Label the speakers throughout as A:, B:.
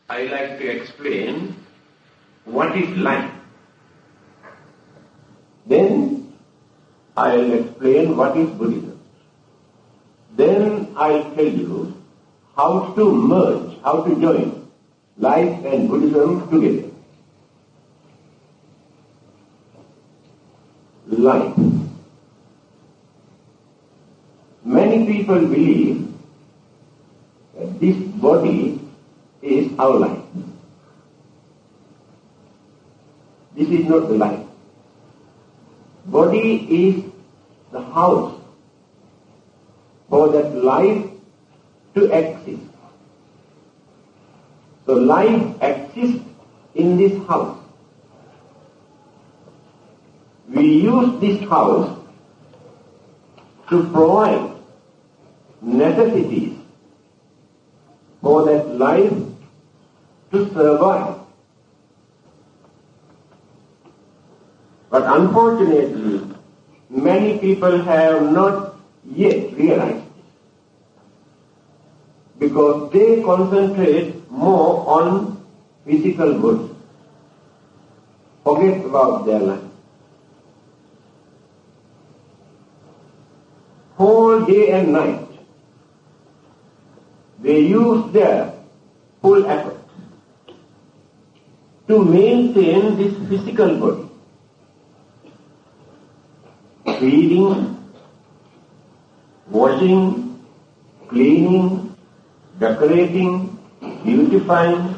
A: I like to explain what is life. Then I'll explain what is Buddhism. Then I'll tell you how to merge, how to join life and Buddhism together. Life. Many people believe that this body is our life. This is not the life. Body is the house for that life to exist. So life exists in this house. We use this house to provide necessities for that life to survive. But unfortunately, many people have not yet realized this, because they concentrate more on physical goods, forget about their life. Whole day and night, they use their full effort to maintain this physical body. Feeding, washing, cleaning, decorating, beautifying.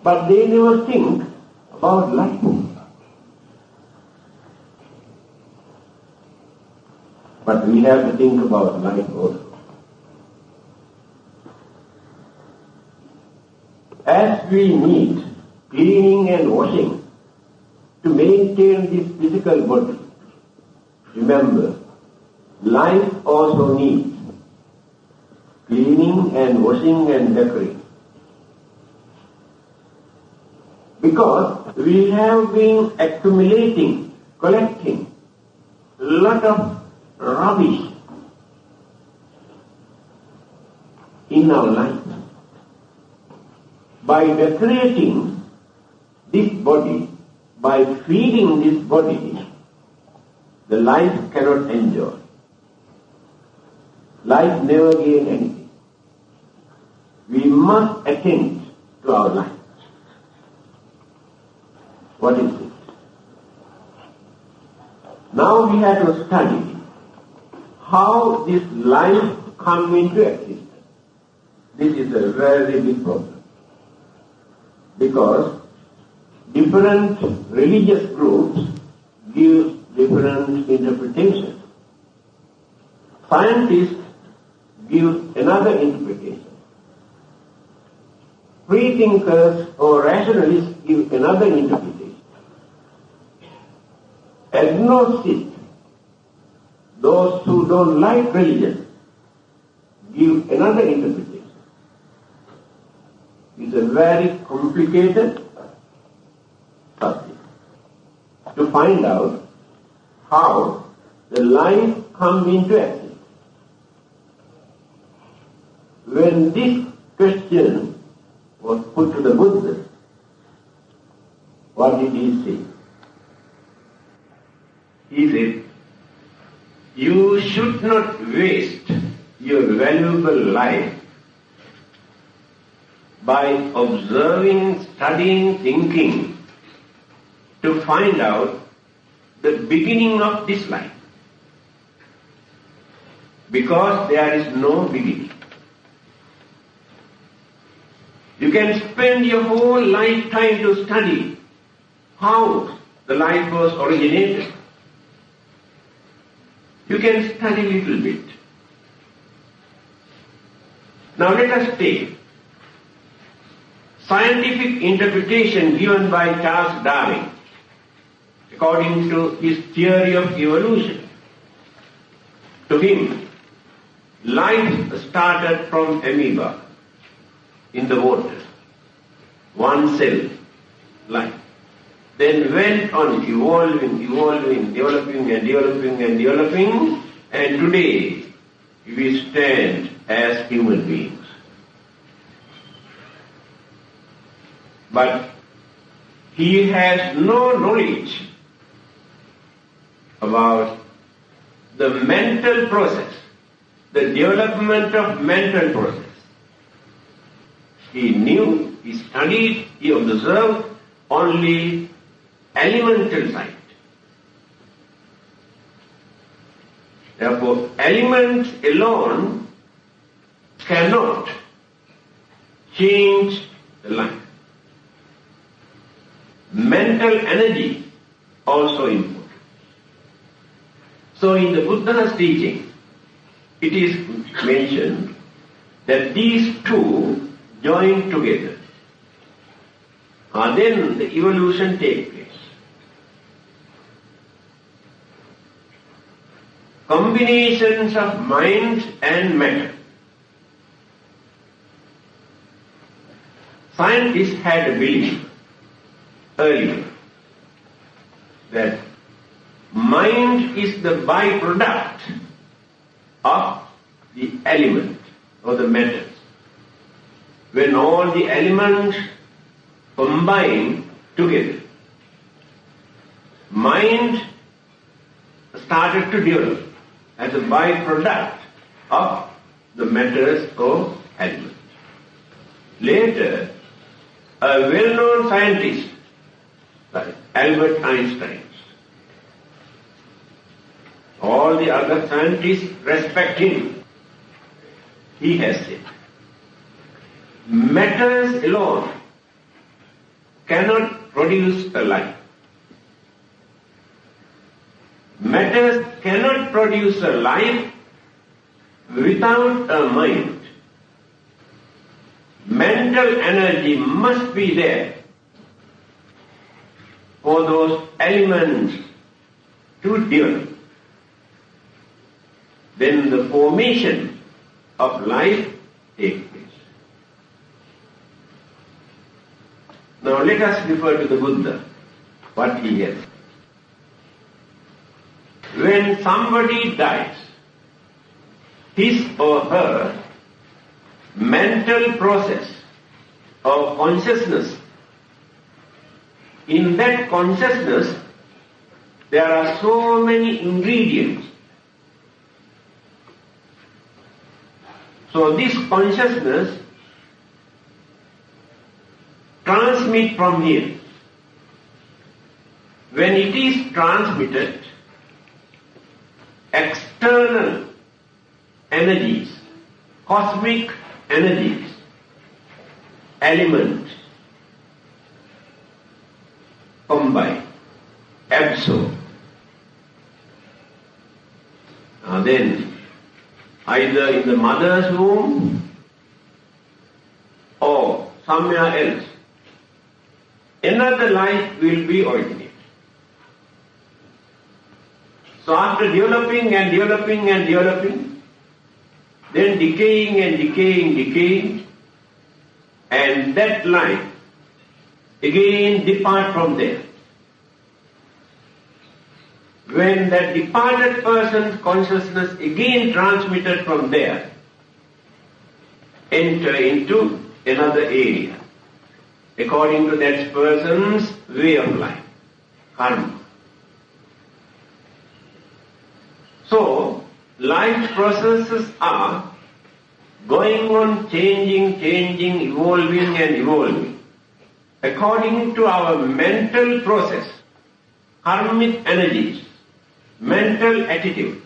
A: But they never think about life. But we have to think about life also. As we need cleaning and washing to maintain this physical body, remember, life also needs cleaning and washing and decorating. Because we have been accumulating, collecting a lot of rubbish in our life. By decorating this body, by feeding this body, the life cannot enjoy. Life never gain anything. We must attend to our life. What is it? Now we have to study how this life comes into existence. This is a very big problem. Because different religious groups give different interpretations. Scientists give another interpretation. Free thinkers or rationalists give another interpretation. Agnostics, those who don't like religion, give another interpretation. It's a very complicated subject to find out how the life comes into existence. When this question was put to the Buddha, what did he say? He said, you should not waste your valuable life by observing, studying, thinking to find out the beginning of this life. Because there is no beginning. You can spend your whole lifetime to study how the life was originated. You can study a little bit. Now let us take scientific interpretation given by Charles Darwin according to his theory of evolution. To him, life started from amoeba in the water, one cell life. Then went on evolving, developing, and today we stand as human beings. but he has no knowledge about the mental process, the development of mental process. He knew, he studied, he observed only elemental side. Therefore, elements alone cannot change the life. Mental energy also important. So in the Buddha's teaching, it is mentioned that these two join together. Then the evolution takes place. Combinations of mind and matter. Scientists had a belief earlier that mind is the byproduct of the element or the metals. When all the elements combine together, mind started to develop as a byproduct of the matters or elements. Later, a well-known scientist, like Albert Einstein, all the other scientists respect him. He has said, matters alone cannot produce a life. Matters cannot produce a life without a mind. Mental energy must be there for those elements to develop. Then the formation of life takes place. Now let us refer to the Buddha, what he has. When somebody dies, his or her mental process of consciousness, in that consciousness there are so many ingredients. So this consciousness transmits from here. When it is transmitted, external energies, cosmic energies, elements combine, absorb. Then either in the mother's womb or somewhere else, another life will be originated. So after developing and developing and developing, then decaying and decaying, and that life again depart from there. When that departed person's consciousness again transmitted from there, enter into another area, according to that person's way of life, karma. So, life processes are going on changing, evolving and evolving, according to our mental process, karmic energies, mental attitude.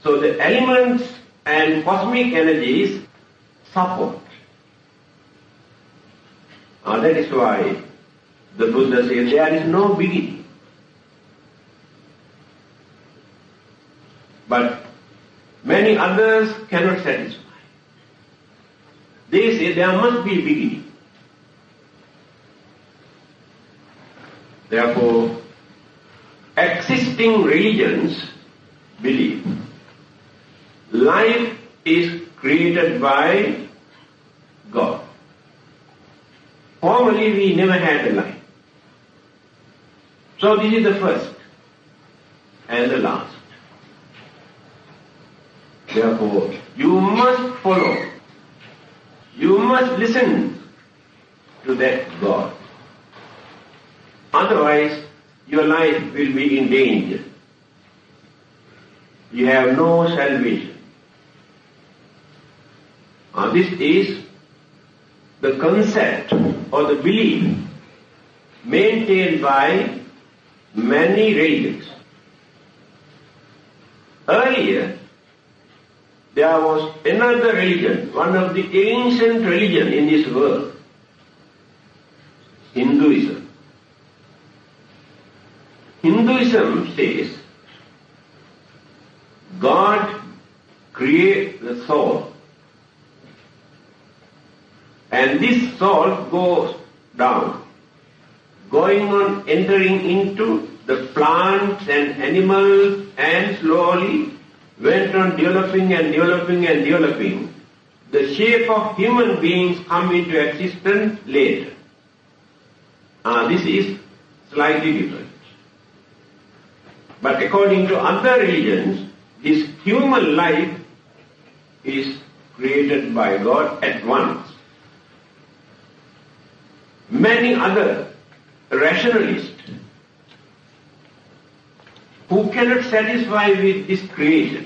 A: So the elements and cosmic energies support. That is why the Buddha says there is no beginning. But many others cannot satisfy. They say there must be a beginning. Therefore, existing religions believe life is created by God. Formerly we never had a life. So this is the first and the last. Therefore, you must follow, you must listen to to that God. Otherwise, your life will be in danger. You have no salvation. This is the concept or the belief maintained by many religions. Earlier, there was another religion, one of the ancient religions in this world, Hinduism. Hinduism says God creates the soul, and this soul goes down, going on entering into the plants and animals, and slowly went on developing and developing and developing. The shape of human beings come into existence later. This is slightly different. But according to other religions, this human life is created by God at once. Many other rationalists who cannot satisfy with this creation,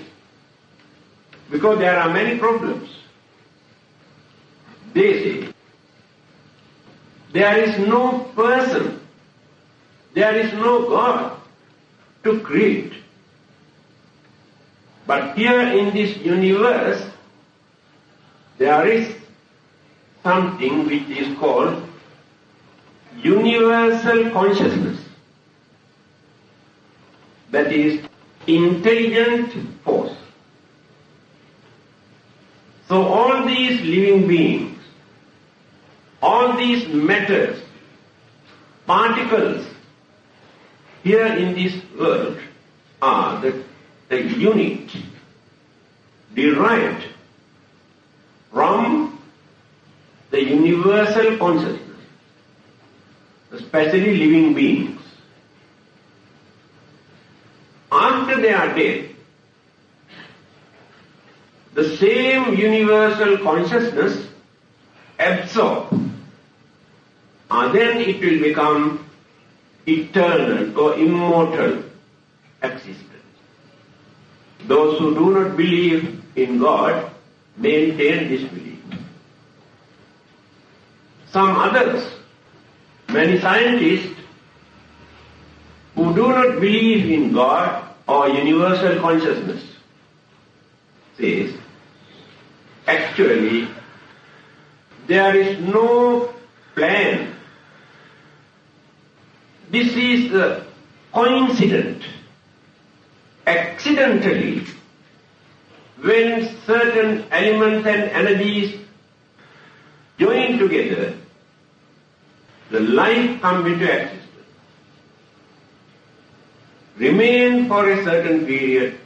A: because there are many problems, they say, there is no person, there is no God to create. But here in this universe, there is something which is called universal consciousness. That is intelligent force. So all these living beings, all these matters, particles here in this world are the unit derived from the universal consciousness, especially living beings. After they are dead, the same universal consciousness absorbs, and then it will become eternal or immortal existence. Those who do not believe in God maintain this belief. Some others, many scientists who do not believe in God or universal consciousness, says, actually, there is no plan. This is the coincident. Accidentally, when certain elements and energies join together, the life comes into existence. Remain for a certain period,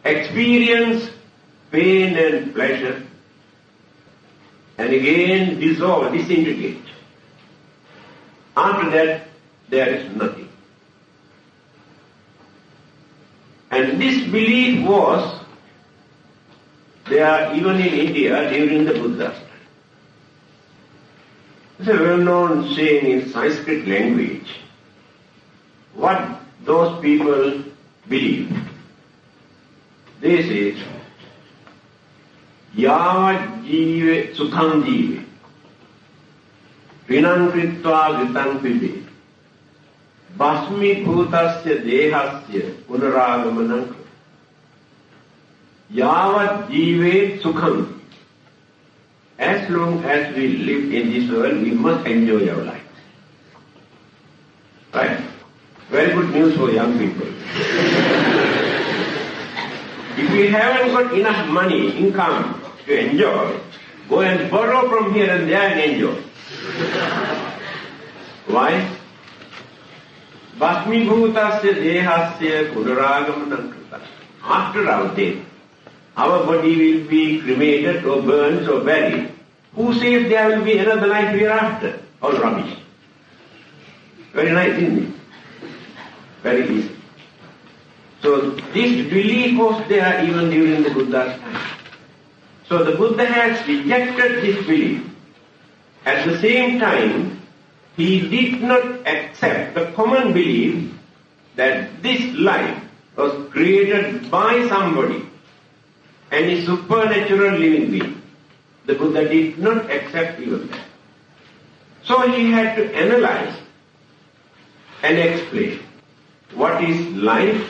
A: experience pain and pleasure, and again dissolve, disintegrate. After that, there is nothing. And this belief was there even in India during the Buddha's time. It's a well-known saying in Sanskrit language. What those people believe. They say, Yava jive sukham jive, vinam kritva gritam pibe, basmi bhutasya dehasya punaragamanam kru. Yava jive sukham. As long as we live in this world, we must enjoy our life. Right? Very good news for young people. If we haven't got enough money, income to enjoy, go and borrow from here and there and enjoy. Why? Basmi bhutasya dehasya punaragamanam krita. After our death, our body will be cremated or burned or buried. Who says there will be another life hereafter? All rubbish. Very nice, isn't it? Very easy. So this belief was there even during the Buddha's time. So the Buddha has rejected this belief At the same time, he did not accept the common belief that this life was created by somebody and is supernatural living being. The Buddha did not accept even that. So he had to analyze and explain what is life,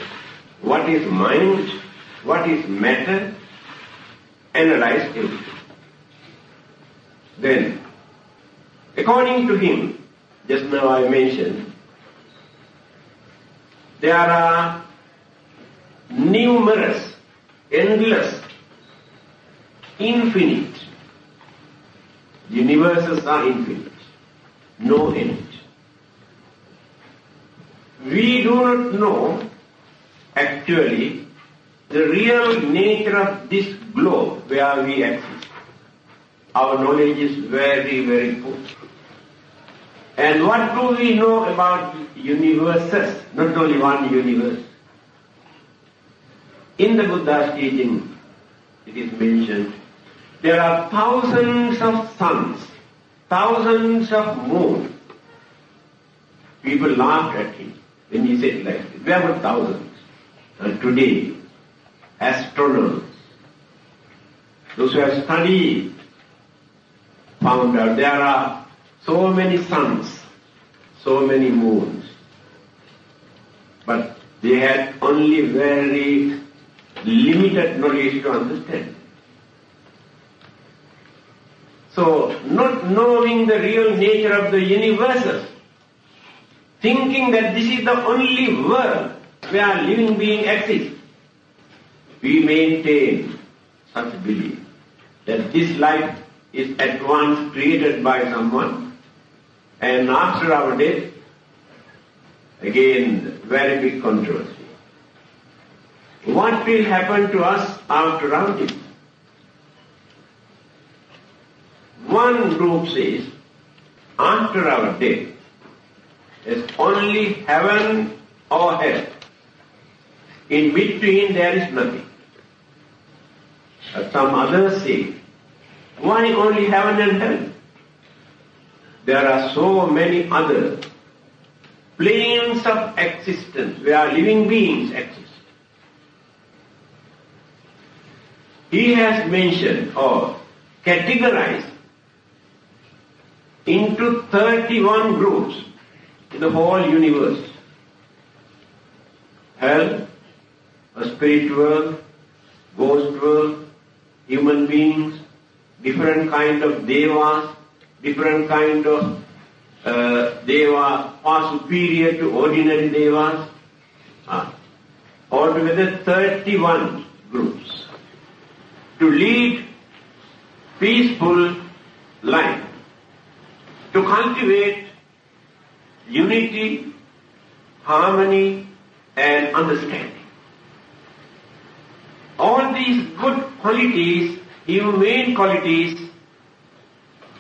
A: what is mind, what is matter, analyze everything. Then, according to him, just now I mentioned, there are numerous, endless, infinite. Universes are infinite, no end. We do not know actually the real nature of this globe where we exist. Our knowledge is very, very poor. And what do we know about universes? Not only one universe. In the Buddha's teaching, it is mentioned, there are thousands of suns, thousands of moons. People laughed at him when he said like this. There were thousands. And today, astronomers, those who have studied, found out there are so many suns, so many moons. But they had only very limited knowledge to understand. So, not knowing the real nature of the universes, thinking that this is the only world where living being exists, we maintain such belief that this life is at once created by someone and after our death, again, very big controversy. What will happen to us after our death? One group says, after our death, there's only heaven or hell. In between there is nothing. But some others say, why only heaven and hell? There are so many other planes of existence where living beings exist. He has mentioned or categorized into 31 groups in the whole universe. Hell, a spirit world, ghost world, human beings, different kind of devas, different kind of deva far superior to ordinary devas. Altogether 31 groups to lead peaceful life, to cultivate unity, harmony and understanding. All these good qualities, humane qualities,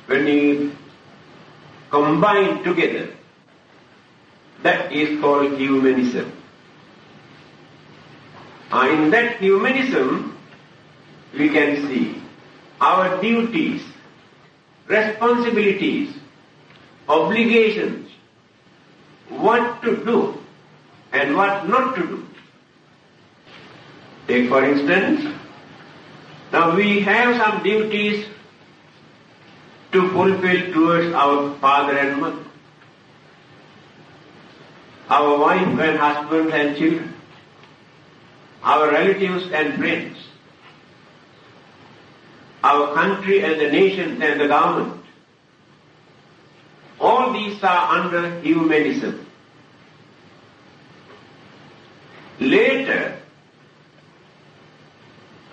A: when you combine together, that is called humanism. In that humanism, we can see our duties, responsibilities, obligations, what to do and what not to do. Take for instance, now we have some duties to fulfill towards our father and mother, our wife and husband and children, our relatives and friends, our country and the nation and the government. All these are under humanism. Later,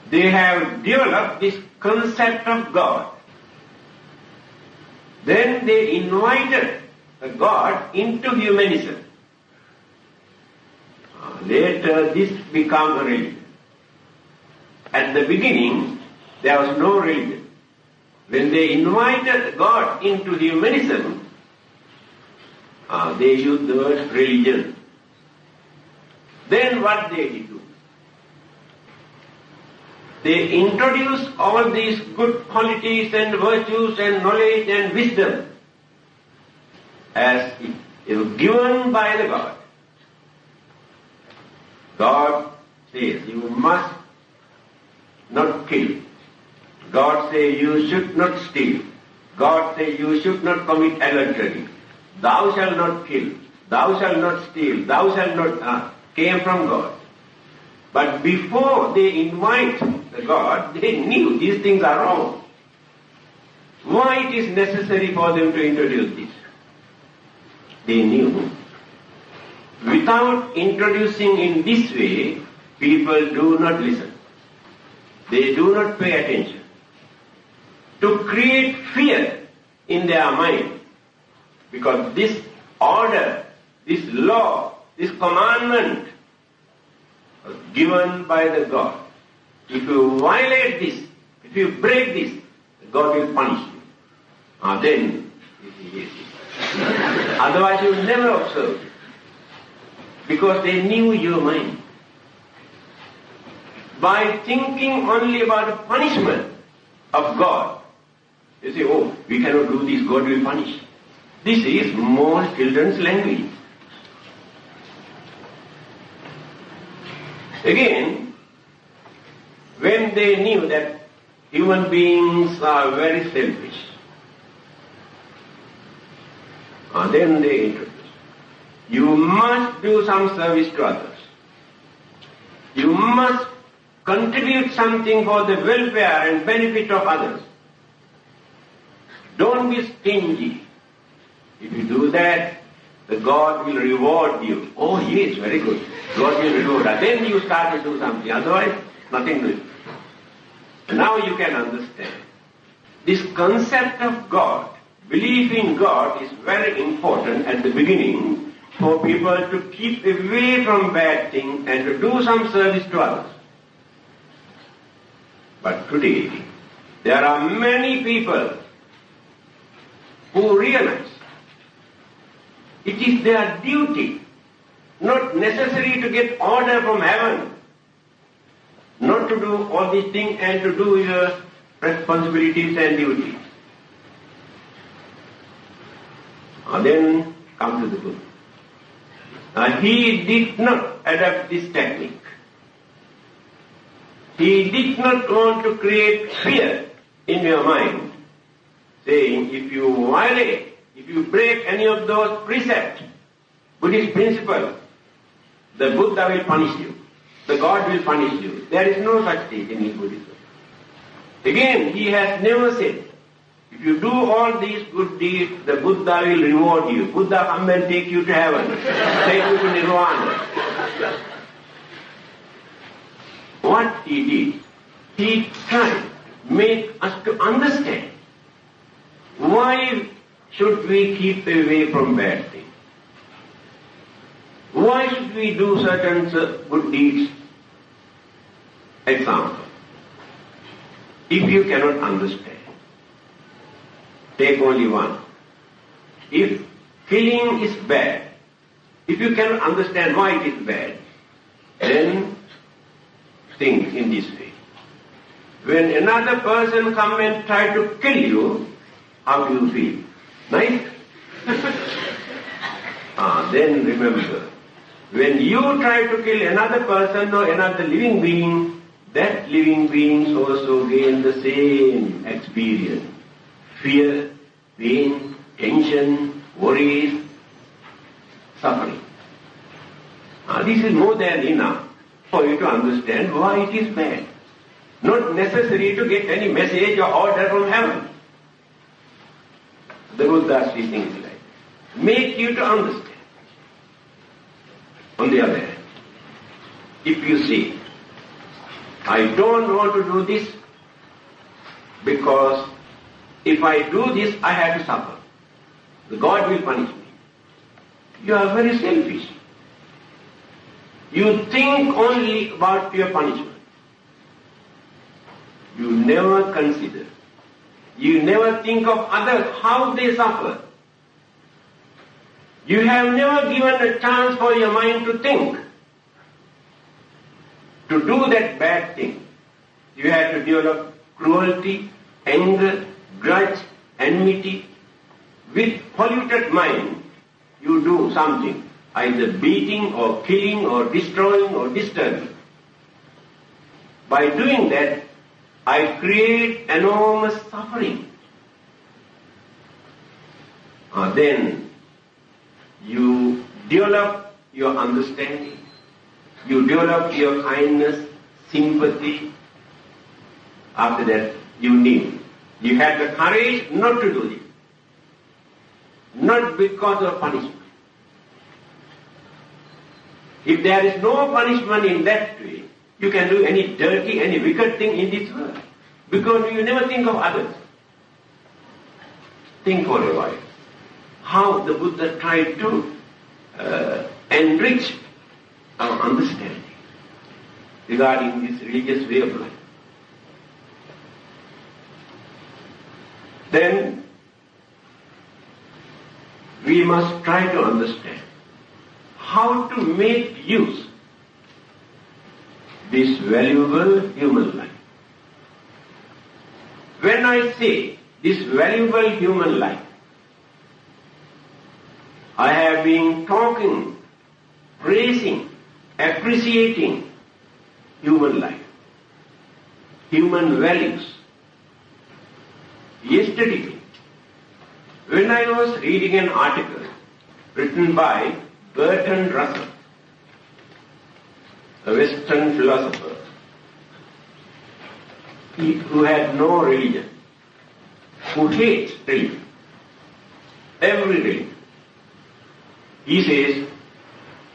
A: they have developed this concept of God. Then they invited God into humanism. Later, this became a religion. At the beginning, there was no religion. When they invited God into humanism, they used the word religion. Then what they do? They introduce all these good qualities and virtues and knowledge and wisdom as it is given by the God. God says you must not kill. God says you should not steal. God says you should not commit adultery. Thou shalt not kill. Thou shalt not steal. Thou shalt not came from God. But before they invite the God, they knew these things are wrong. Why it is necessary for them to introduce this? They knew. Without introducing in this way, people do not listen. They do not pay attention. To create fear in their mind, because this order, this law, this commandment was given by the God. If you violate this, if you break this, God will punish you. Then it is. Otherwise you will never observe it. Because they knew your mind. By thinking only about the punishment of God, they say, oh, we cannot do this, God will punish. This is more children's language. Again, when they knew that human beings are very selfish, then they introduced, you must do some service to others. You must contribute something for the welfare and benefit of others. Don't be stingy. If you do that, the God will reward you. Oh yes, very good. God will reward us. Then you start to do something. Otherwise, nothing to do. Now you can understand. This concept of God, belief in God is very important at the beginning for people to keep away from bad things and to do some service to others. But today, there are many people who realize it is their duty, not necessary to get order from heaven, not to do all these things and to do your responsibilities and duties. Then come to the Buddha. He did not adopt this technique. He did not want to create fear in your mind, saying if you violate, if you break any of those precepts, Buddhist principles, the Buddha will punish you. The God will punish you. There is no such thing in Buddhism. Again, he has never said, if you do all these good deeds, the Buddha will reward you. Buddha come and take you to heaven, take you to Nirvana. What he did, he tried to make us to understand why should we keep away from bad things. Why should we do certain good deeds? Example, if you cannot understand, take only one. If killing is bad, if you cannot understand why it is bad, then think in this way. When another person comes and tries to kill you, how do you feel? Nice? Then remember, when you try to kill another person or another living being, that living being also gain the same experience. Fear, pain, tension, worries, suffering. This is more than enough for you to understand why it is bad. Not necessary to get any message or order from heaven. The Buddha says things like that. Make you to understand. On the other hand, if you say, I don't want to do this because if I do this, I have to suffer. The God will punish me. You are very selfish. You think only about your punishment. You never consider. You never think of others, how they suffer. You have never given a chance for your mind to think, to do that bad thing. You have have to develop cruelty, anger, grudge, enmity. With polluted mind, you do something, either beating or killing or destroying or disturbing. By doing that, I create enormous suffering. Then you develop your understanding, you develop your kindness, sympathy. After that, you need. You have the courage not to do this. Not because of punishment. If there is no punishment in that way, you can do any dirty, any wicked thing in this world. Because you never think of others. Think for a while. How the Buddha tried to enrich our understanding regarding this religious way of life. Then we must try to understand how to make use this valuable human life. When I say this valuable human life, I have been talking, praising, appreciating human life, human values. Yesterday, when I was reading an article written by Bertrand Russell, a Western philosopher, who had no religion, who hates religion, every religion. He says,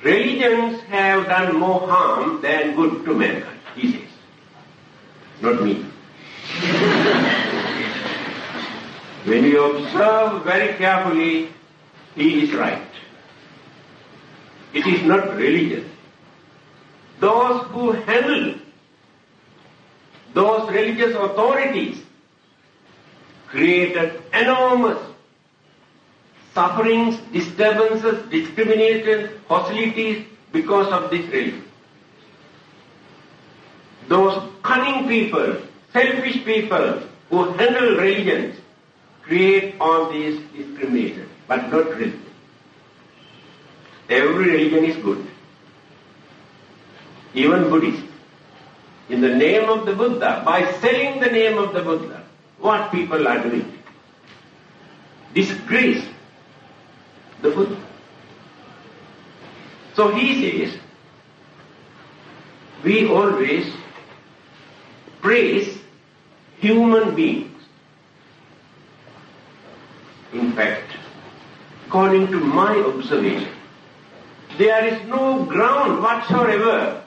A: religions have done more harm than good to mankind, he says. Not me. When you observe very carefully, he is right. It is not religion. Those who handle those religious authorities created enormous sufferings, disturbances, discrimination, hostilities because of this religion. Those cunning people, selfish people who handle religions create all these discriminations, but not religion. Every religion is good. Even Buddhism. In the name of the Buddha, by selling the name of the Buddha, what people are doing? Disgrace the Buddha. So he says, we always praise human beings. In fact, according to my observation, there is no ground whatsoever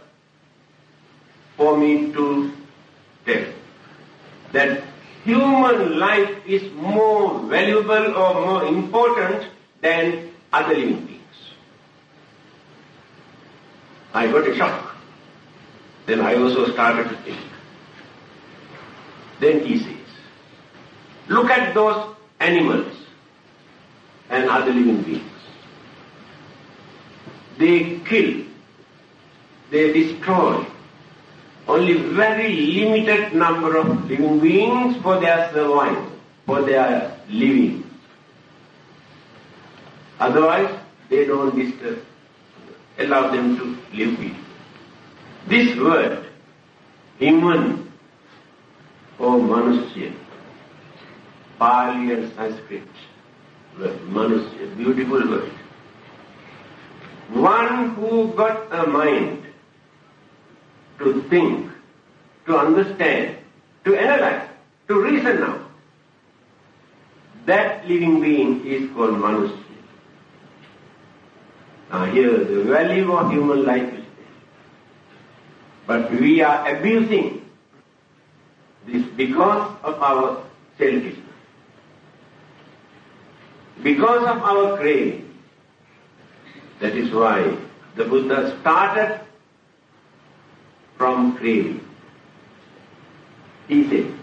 A: for me to tell that human life is more valuable or more important than other living beings. I got a shock. Then I also started to think. Then he says, look at those animals and other living beings. They kill, they destroy only very limited number of living beings for their survival, for their living. Otherwise, they don't disturb, allow them to live peacefully. This word, human or manusya, Pali and Sanskrit word, manusya, beautiful word. One who got a mind to think, to understand, to analyze, to reason out, that living being is called manusya. Now here the value of human life is there. But we are abusing this because of our selfishness, because of our craving. That is why the Buddha started from craving. He said,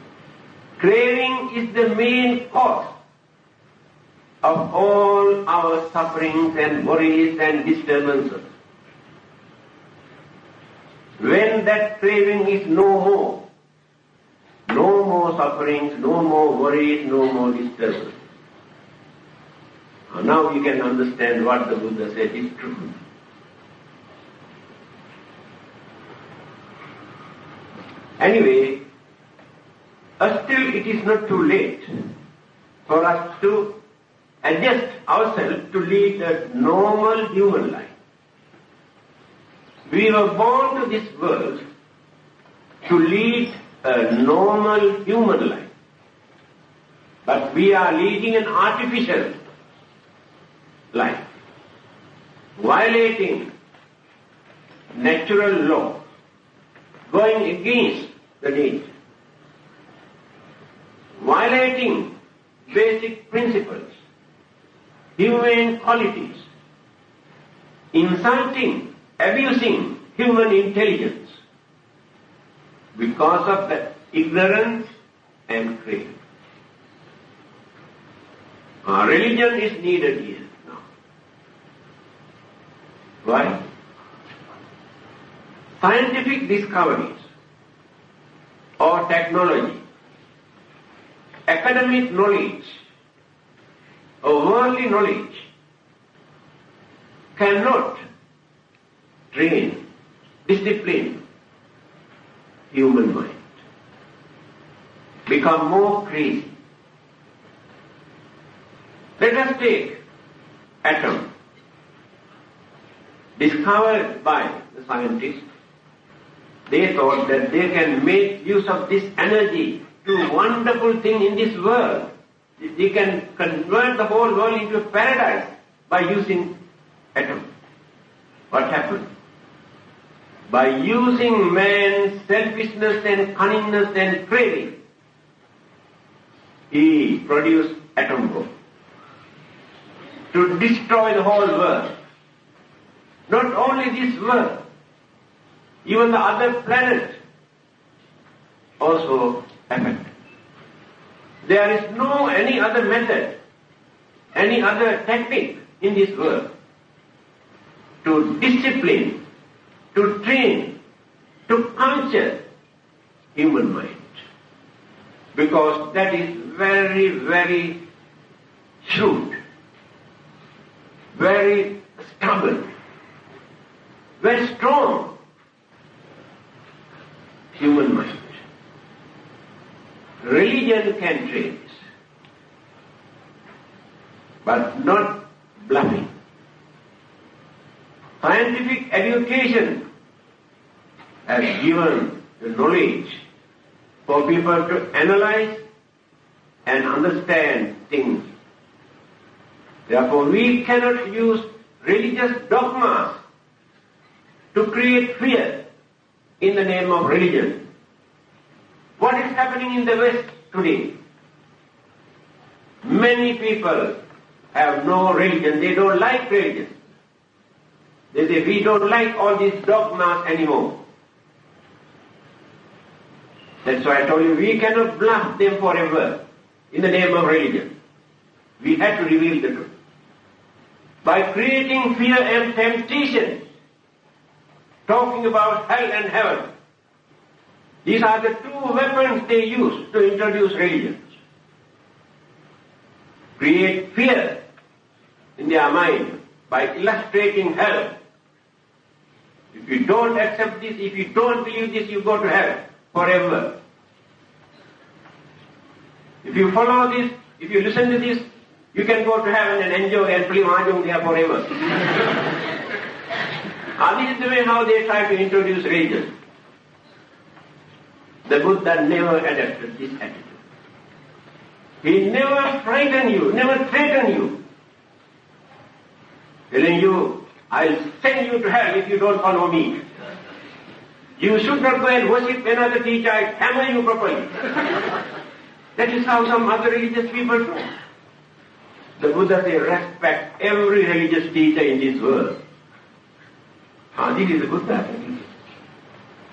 A: craving is the main cause of all our sufferings and worries and disturbances. When that craving is no more, more sufferings, no more worries, no more disturbance. Now you can understand what the Buddha said is true. Anyway, still it is not too late for us to adjust ourselves to lead a normal human life. We were born to this world to lead a normal human life. But we are leading an artificial life, violating natural law, going against the nature, violating basic principles, human qualities, insulting, abusing human intelligence because of the ignorance and greed. Religion is needed here now. Why? Scientific discoveries or technology, academic knowledge, or worldly knowledge cannot train, discipline human mind, become more crazy. Let us take atom, discovered by the scientists. They thought that they can make use of this energy to wonderful thing in this world. They can convert the whole world into a paradise by using atom. What happened? By using man's selfishness and cunningness and craving, he produced atom bomb to destroy the whole world. Not only this world, even the other planet also affected. There is no any other method, any other technique in this world to discipline, to train, to culture human mind. Because that is very, very shrewd, very stubborn, very strong human mind. Religion can train this, but not bluffing. Scientific education has given the knowledge for people to analyze and understand things. Therefore, we cannot use religious dogmas to create fear in the name of religion. What is happening in the West today? Many people have no religion. They don't like religion. They say, we don't like all these dogmas anymore. That's why I told you, we cannot bluff them forever in the name of religion. We have to reveal the truth. By creating fear and temptation, talking about hell and heaven, these are the two weapons they use to introduce religions. Create fear in their mind by illustrating hell. If you don't accept this, if you don't believe this, you go to hell forever. If you follow this, if you listen to this, you can go to heaven and enjoy and play mahjong there forever. This is the way how they try to introduce religion. The Buddha never adopted this attitude. He never frightened you, never threatened you, telling you, I'll send you to hell if you don't follow me. You should not go and worship another teacher, I hammer you properly. That is how some other religious people do. The Buddha says, respect every religious teacher in this world. This is the Buddha.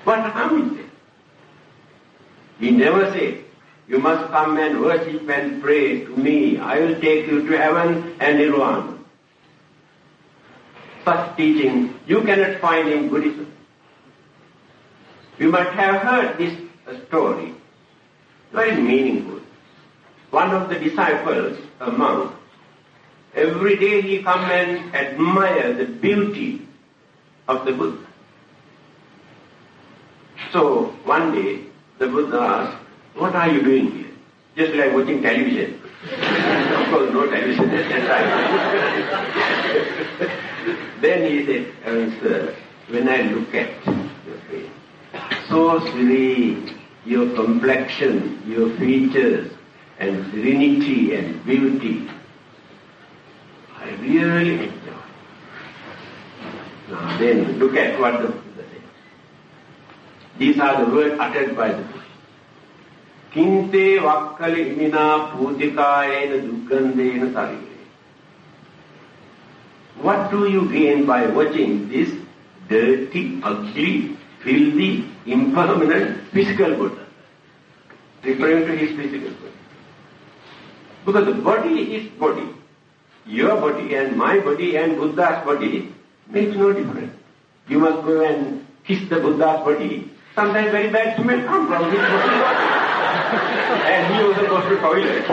A: What harm is there? He never said, you must come and worship and pray to me. I will take you to heaven and nirvana. Such teaching you cannot find in Buddhism. You might have heard this story very meaningful. One of the disciples, a monk, every day he come and admire the beauty of the Buddha. So one day the Buddha asked, "What are you doing here?" Just like watching television. Of course, no television at that time. Then he said, "Sir, when I look at your face, so serene, your complexion, your features, and serenity and beauty, I really enjoy." Now then, look at what the Buddha said. These are the words uttered by the Buddha. Kinte vakkali imina putikayena dukkandena sarire. What do you gain by watching this dirty, ugly, filthy, impermanent physical Buddha? Referring to his physical body. Because the body is body. Your body and my body and Buddha's body makes no difference. You must go and kiss the Buddha's body. Sometimes very bad smell comes from his body. And he also goes to toilet.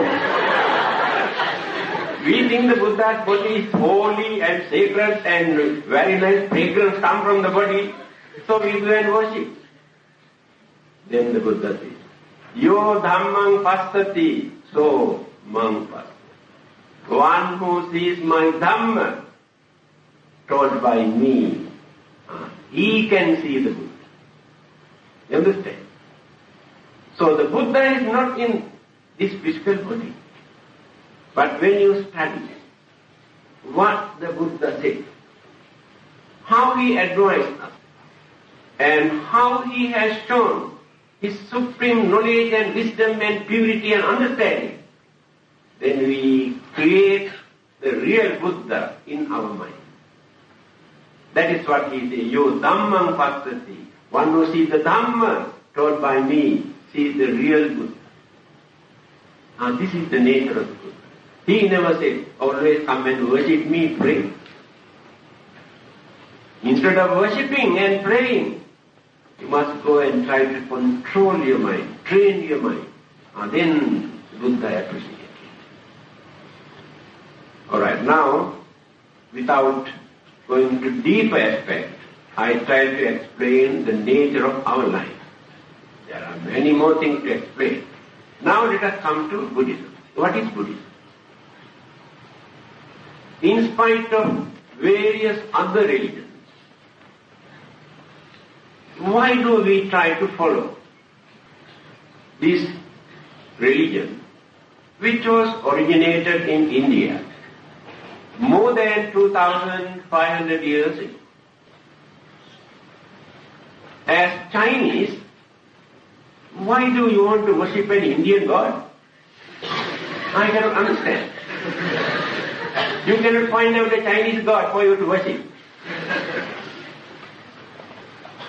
A: We think the Buddha's body is holy and sacred and very nice fragrance come from the body. So we go and worship. Then the Buddha says, "Yo dhammang passati, so mang passati." One who sees my Dhamma taught by me, he can see the Buddha. You understand? So the Buddha is not in this physical body. But when you study what the Buddha said, how he advised us, and how he has shown his supreme knowledge and wisdom and purity and understanding, then we create the real Buddha in our mind. That is what he says, "Yo dhammang passati." One who sees the Dhamma taught by me sees the real Buddha. This is the nature of the Buddha. He never said, "Always come and worship me, pray." Instead of worshipping and praying, you must go and try to control your mind, train your mind. Then Buddha appreciates it. Alright, now, without going to deeper aspect, I try to explain the nature of our life. There are many more things to explain. Now let us come to Buddhism. What is Buddhism? In spite of various other religions, why do we try to follow this religion, which was originated in India more than 2,500 years ago? As Chinese, why do you want to worship an Indian god? I cannot understand. You cannot find out a Chinese god for you to worship.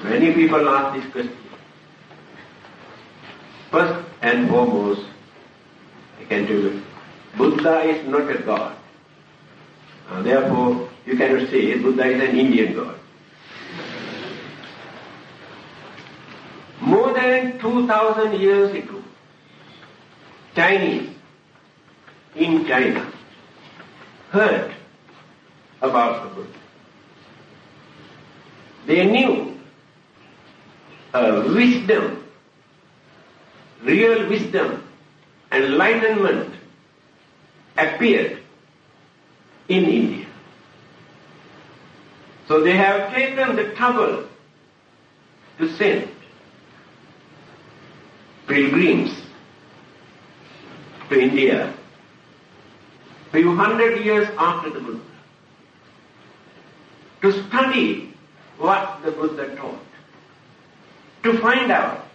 A: Many people ask this question. First and foremost, I can tell you, Buddha is not a god. Therefore, you cannot say Buddha is an Indian god. More than 2,000 years ago, Chinese in China heard about the Buddha. They knew wisdom, real wisdom, enlightenment appeared in India. So they have taken the trouble to send pilgrims to India few hundred years after the Buddha to study what the Buddha taught, to find out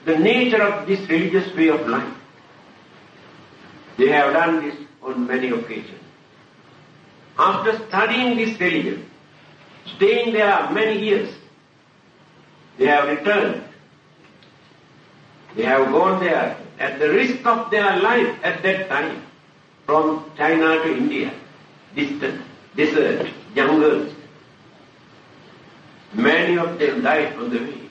A: the nature of this religious way of life. They have done this on many occasions. After studying this religion, staying there many years, they have returned. They have gone there at the risk of their life at that time, from China to India, distant, desert, jungles. Many of them died on the way.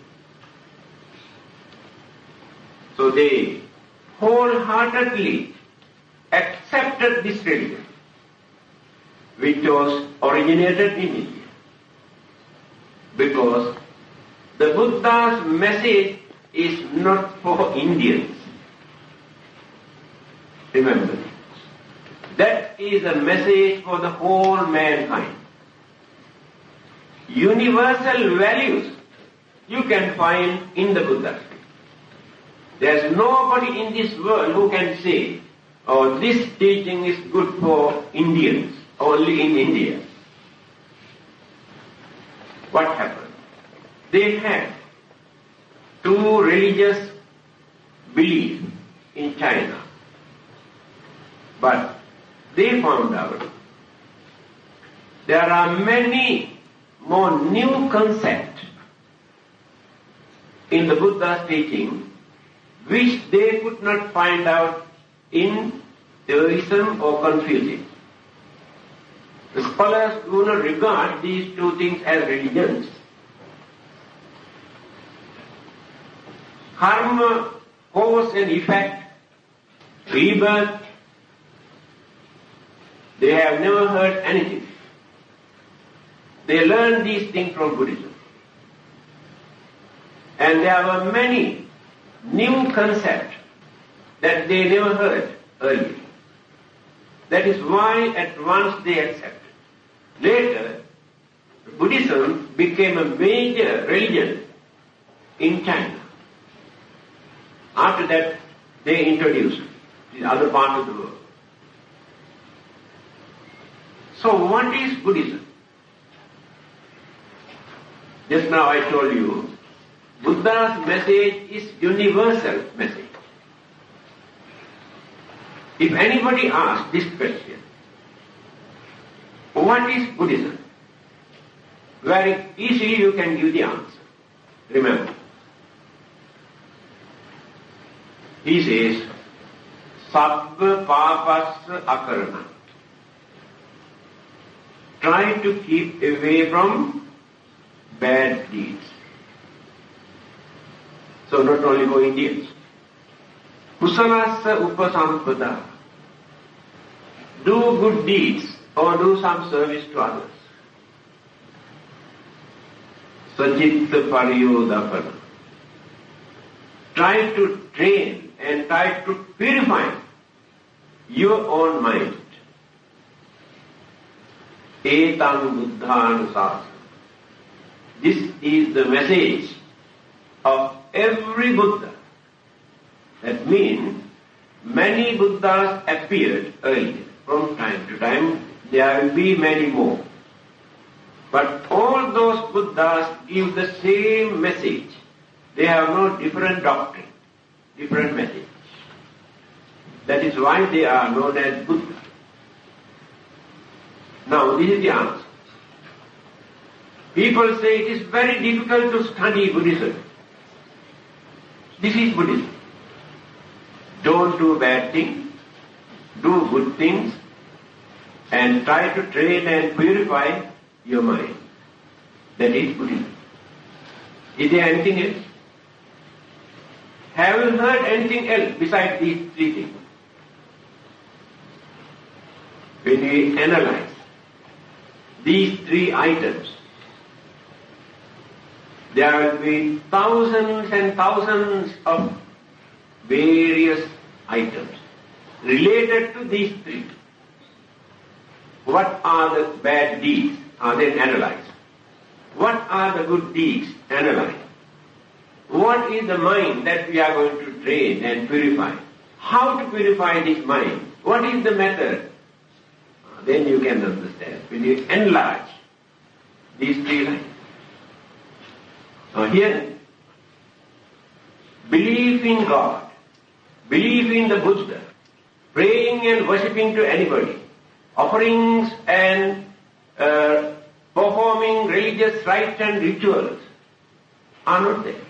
A: So they wholeheartedly accepted this religion, which was originated in India. Because the Buddha's message is not for Indians. Remember, that is a message for the whole mankind. Universal values you can find in the Buddha. There's nobody in this world who can say, oh, this teaching is good for Indians, only in India. What happened? They had two religious beliefs in China. But they found out there are many more new concepts in the Buddha's teaching which they could not find out in Taoism or Confucianism. The scholars do not regard these two things as religions. Karma, cause and effect, rebirth, they have never heard anything. They learned these things from Buddhism. And there were many new concepts that they never heard earlier. That is why at once they accepted. Later, Buddhism became a major religion in China. After that, they introduced the other part of the world. So what is Buddhism? Just now I told you, Buddha's message is universal message. If anybody asks this question, what is Buddhism? Very easily you can give the answer. Remember, he says, Sabba Papasya Akarana. Try to keep away from bad deeds. So not only for Indians. Kusalasya Upasampada. Do good deeds or do some service to others. Sachitta Pariyodapana. Try to train and try to purify your own mind. Etam Buddhanusasana. This is the message of every Buddha. That means many Buddhas appeared earlier. From time to time, there will be many more. But all those Buddhas give the same message. They have no different doctrine, different message. That is why they are known as Buddha. Now, this is the answer. People say it is very difficult to study Buddhism. This is Buddhism. Don't do bad things, do good things, and try to train and purify your mind. That is Buddhism. Is there anything else? Have you heard anything else besides these three things? When we analyze these three items, there will be thousands and thousands of various items related to these three. What are the bad deeds? Are then analyzed. What are the good deeds? Analyzed. What is the mind that we are going to train and purify? How to purify this mind? What is the method? Then you can understand. When you enlarge these three lines. Now here, belief in God, belief in the Buddha, praying and worshipping to anybody, offerings and performing religious rites and rituals are not there.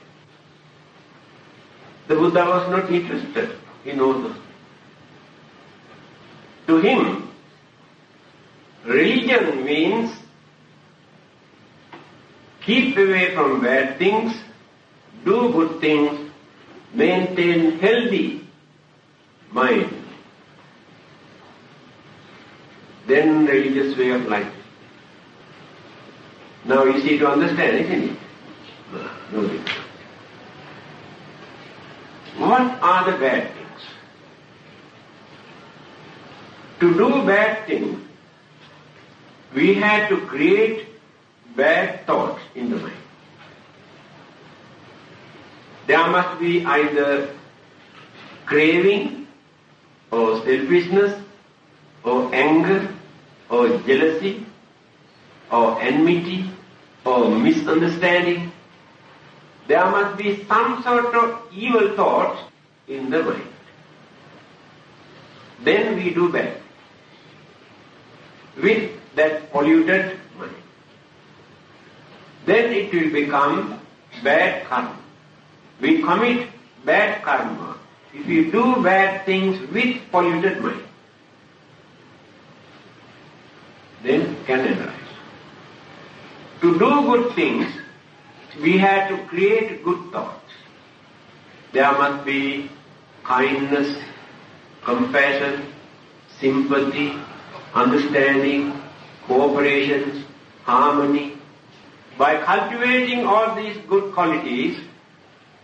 A: The Buddha was not interested in all those. To him, religion means keep away from bad things, do good things, maintain healthy mind, then religious way of life. Now easy to understand, isn't it? No difference. What are the bad things? To do bad things, we had to create bad thoughts in the mind. There must be either craving or selfishness or anger or jealousy or enmity or misunderstanding. There must be some sort of evil thoughts in the mind. Then we do bad with that polluted mind. Then it will become bad karma. We commit bad karma if we do bad things with polluted mind. Then can arise. To do good things, we have to create good thoughts. There must be kindness, compassion, sympathy, understanding, cooperation, harmony. By cultivating all these good qualities,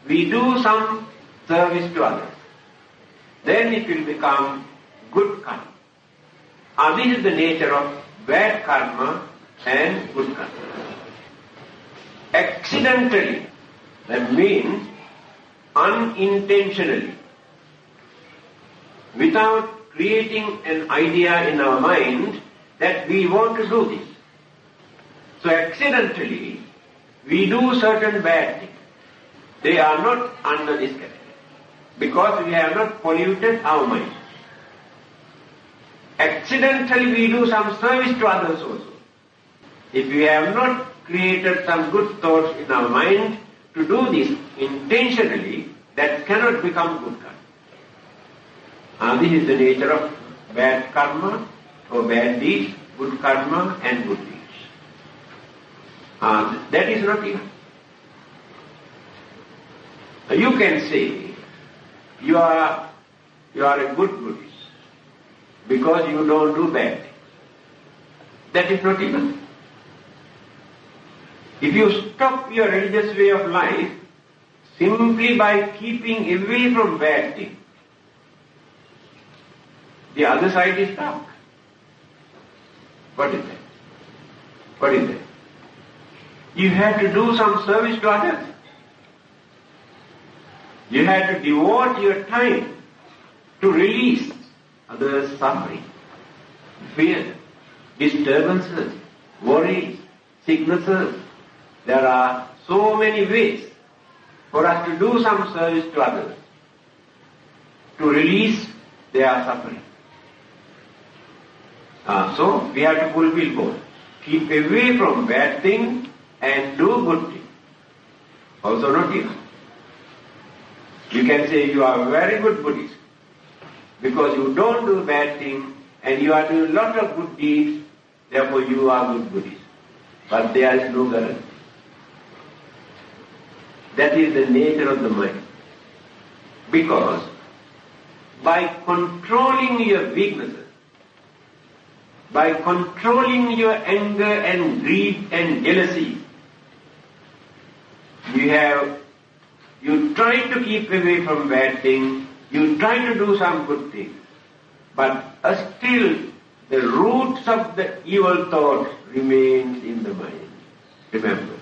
A: we do some service to others. Then it will become good karma. This is the nature of bad karma and good karma. Accidentally, that means unintentionally, without creating an idea in our mind that we want to do this. So accidentally, we do certain bad things. They are not under this category because we have not polluted our mind. Accidentally, we do some service to others also. If we have not created some good thoughts in our mind to do this intentionally, that cannot become good karma. This is the nature of bad karma or bad deeds, good karma and good deeds. That is not enough. You can say you are a good Buddhist because you don't do bad things. That is not enough. If you stop your religious way of life simply by keeping away from bad things, the other side is dark. What is that? What is that? You have to do some service to others. You have to devote your time to release others' suffering, fear, disturbances, worries, sicknesses. There are so many ways for us to do some service to others, to release their suffering. So we have to fulfill both. Keep away from bad things and do good things. Also not enough. You can say you are a very good Buddhist because you don't do bad things and you are doing a lot of good deeds, therefore you are good Buddhist. But there is no guarantee. That is the nature of the mind. Because by controlling your weaknesses, by controlling your anger and greed and jealousy, you try to keep away from bad things, you try to do some good things, but still the roots of the evil thought remains in the mind. Remember.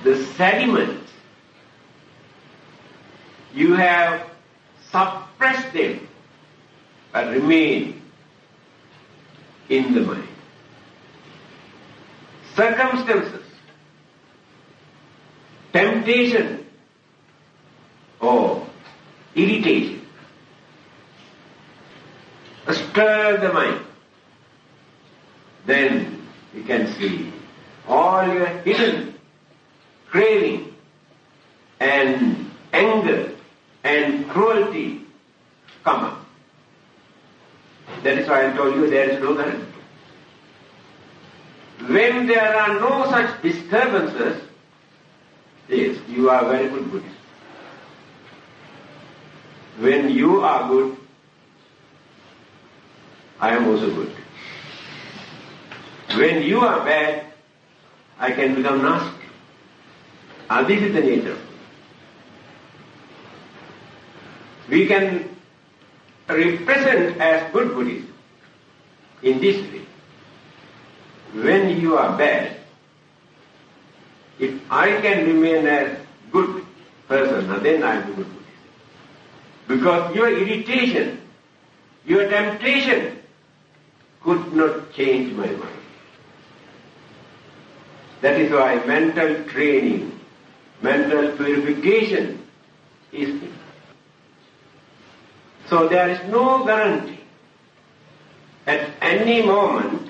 A: The sediments, you have suppressed them, but remain in the mind. Circumstances, temptation, or irritation, stir the mind. Then you can see all your hidden craving and anger and cruelty come up. That is why I told you there is no guarantee. When there are no such disturbances, yes, you are a very good Buddhist. When you are good, I am also good. When you are bad, I can become nasty. And this is the nature of it. We can represent as good Buddhists in this way. When you are bad, if I can remain as good person, then I am a good Buddhist. Because your irritation, your temptation could not change my mind. That is why mental training, mental purification is needed. So there is no guarantee. At any moment,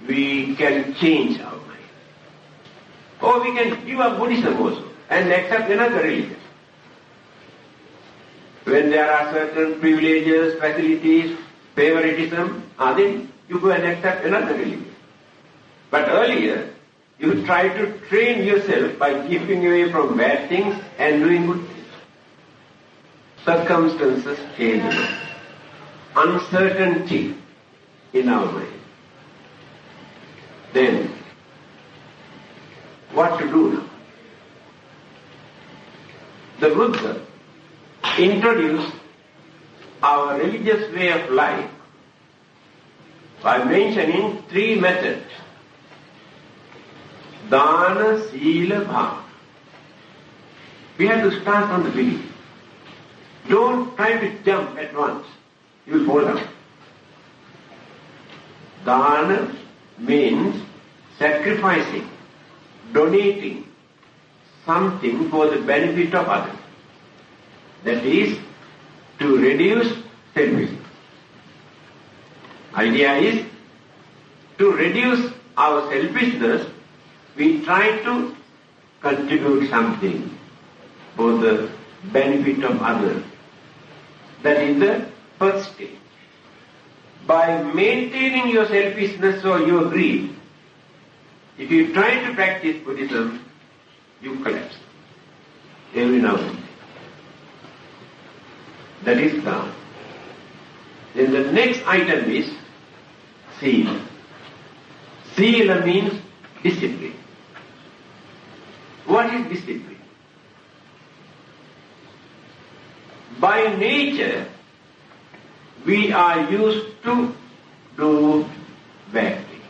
A: we can change our mind. Or we can give up Buddhism also and accept another religion. When there are certain privileges, facilities, favoritism, then you go and accept another religion. But earlier, you try to train yourself by keeping away from bad things and doing good things. Circumstances change. Uncertainty in our mind. Then, what to do now? The Buddha introduced our religious way of life by mentioning 3 methods. Dana, Sila, Bhava. We have to start from the beginning. Don't try to jump at once. You will fall down. Dana means sacrificing, donating something for the benefit of others. That is, to reduce selfishness. Idea is, to reduce our selfishness, we try to contribute something for the benefit of others. That is the first stage. By maintaining your selfishness or your greed, if you try to practice Buddhism, you collapse every now and then. That is Dhamma. Then the next item is Sila. Sila means discipline. What is discipline? By nature, we are used to do bad things.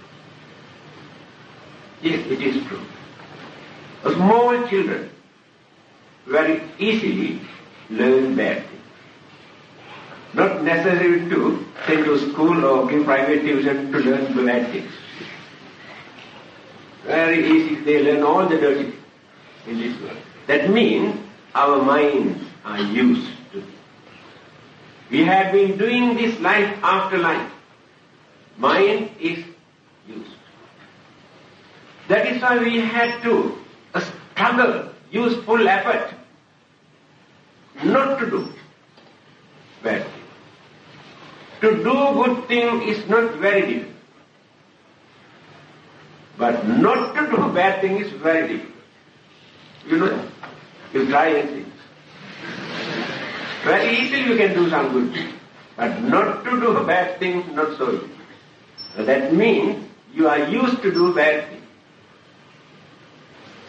A: Yes, it is true. Small children very easily learn bad things. Not necessary to send to school or give private tuition to learn bad things. Very easy, they learn all the dirty things in this world. That means our minds are used to it. We have been doing this life after life. Mind is used. That is why we had to struggle, use full effort not to do bad things. To do good thing is not very difficult. But not to do bad thing is very difficult. You know that? You try and see. Very easily you can do some good thing. But not to do a bad thing, not so easy. So that means you are used to do bad things.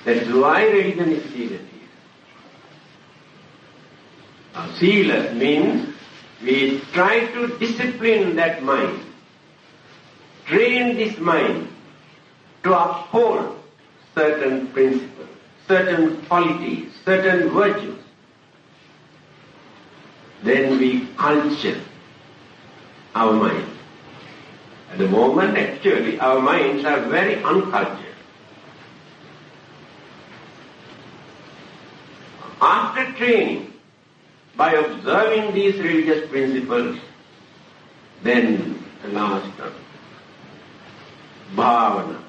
A: That's why religion is serious here. Now, Sila means we try to discipline that mind, train this mind to uphold certain principles, certain qualities, certain virtues. Then we culture our mind. At the moment, actually, our minds are very uncultured. After training, by observing these religious principles, then the last step, bhavana,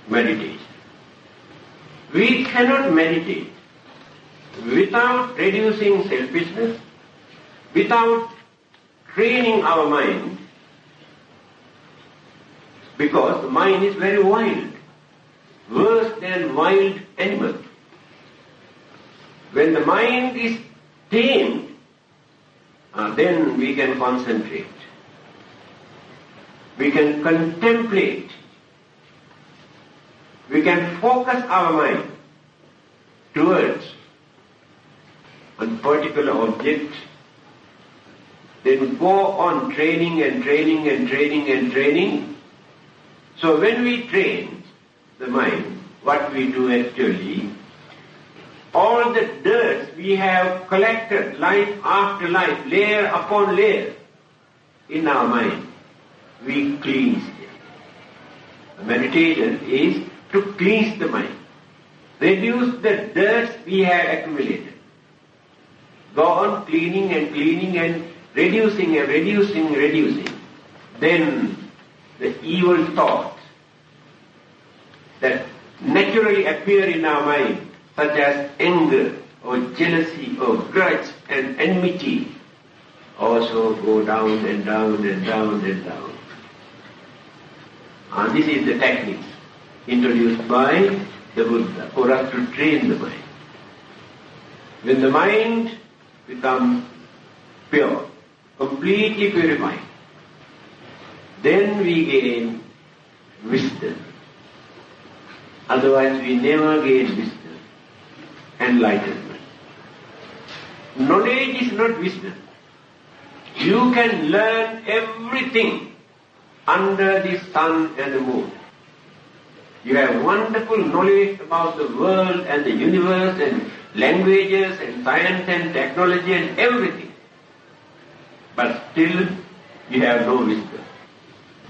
A: meditation. We cannot meditate without reducing selfishness, without training our mind, because the mind is very wild, worse than wild animal. When the mind is tamed, then we can concentrate. We can contemplate. We can focus our mind towards a particular object, then go on training and training and training and training. So when we train the mind, what we do actually, all the dirt we have collected life after life, layer upon layer in our mind, we cleanse it. The meditation is to cleanse the mind, reduce the dirt we have accumulated. Go on cleaning and cleaning and reducing and reducing and reducing. Then the evil thoughts that naturally appear in our mind, such as anger or jealousy or grudge and enmity, also go down and down and down and down. This is the technique introduced by the Buddha for us to train the mind. When the mind becomes pure, completely purified, then we gain wisdom. Otherwise we never gain wisdom, enlightenment. Knowledge is not wisdom. You can learn everything under the sun and the moon. You have wonderful knowledge about the world and the universe and languages and science and technology and everything. But still you have no wisdom.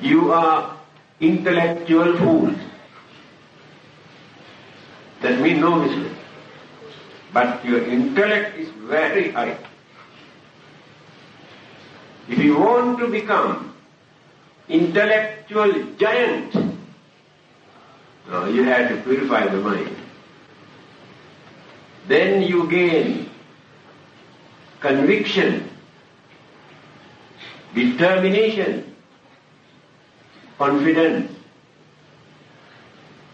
A: You are intellectual fools. That means no wisdom. But your intellect is very high. If you want to become intellectual giant, you have to purify the mind. Then you gain conviction, determination, confidence,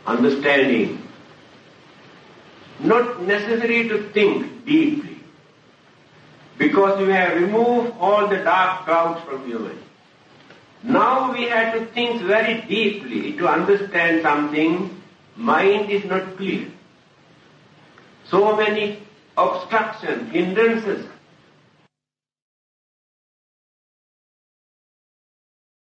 A: understanding. Not necessary to think deeply, because you have removed all the dark clouds from your mind. Now we have to think very deeply to understand something. Mind is not clear. So many obstructions, hindrances